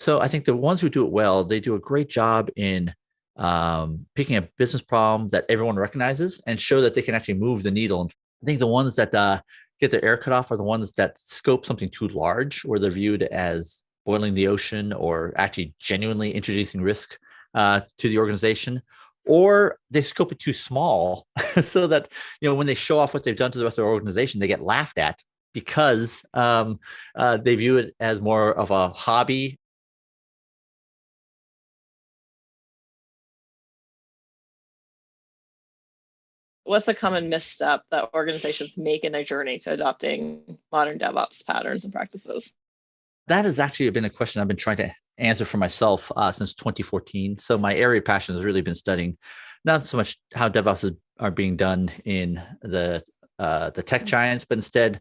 So I think the ones who do it well, they do a great job in picking a business problem that everyone recognizes and show that they can actually move the needle. And I think the ones that get their air cut off are the ones that scope something too large, where they're viewed as boiling the ocean or actually genuinely introducing risk to the organization, or they scope it too small so that when they show off what they've done to the rest of their organization, they get laughed at because they view it as more of a hobby. What's a common misstep that organizations make in their journey to adopting modern DevOps patterns and practices? That has actually been a question I've been trying to answer for myself since 2014. So my area of passion has really been studying not so much how DevOps are being done in the tech giants, but instead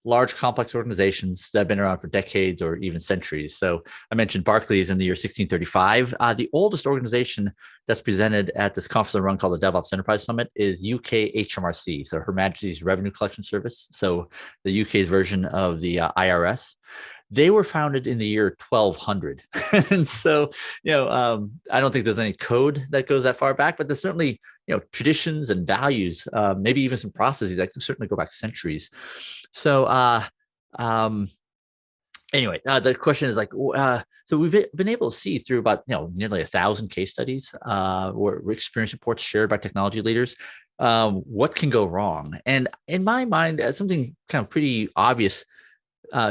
large complex organizations that have been around for decades or even centuries. So I mentioned Barclays in the year 1635. The oldest organization that's presented at this conference I run called the DevOps Enterprise Summit is UK HMRC, so Her Majesty's Revenue Collection Service. So the UK's version of the IRS. They were founded in the year 1200. And so, I don't think there's any code that goes that far back, but there's certainly, traditions and values, maybe even some processes that can certainly go back centuries. So, um, anyway, the question is like, so we've been able to see through about, nearly 1,000 case studies, or experience reports shared by technology leaders, what can go wrong. And in my mind, something kind of pretty obvious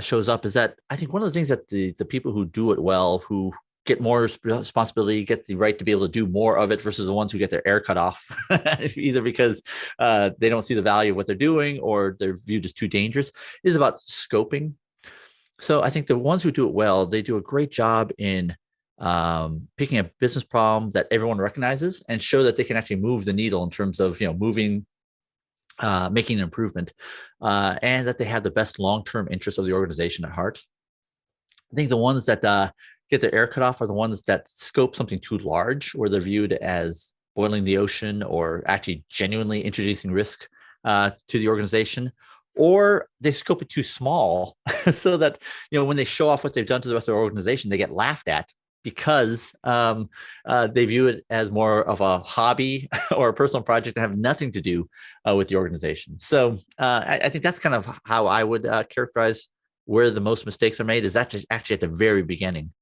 shows up is that I think one of the things that the people who do it well, who get more responsibility, get the right to be able to do more of it versus the ones who get their air cut off, either because they don't see the value of what they're doing or they're viewed as too dangerous, is about scoping. So I think the ones who do it well, they do a great job in picking a business problem that everyone recognizes and show that they can actually move the needle in terms of moving making an improvement, and that they have the best long-term interests of the organization at heart. I think the ones that get their air cut off are the ones that scope something too large, where they're viewed as boiling the ocean or actually genuinely introducing risk to the organization, or they scope it too small so that when they show off what they've done to the rest of their organization, they get laughed at because they view it as more of a hobby or a personal project that have nothing to do with the organization. So I think that's kind of how I would characterize where the most mistakes are made, is that just actually at the very beginning.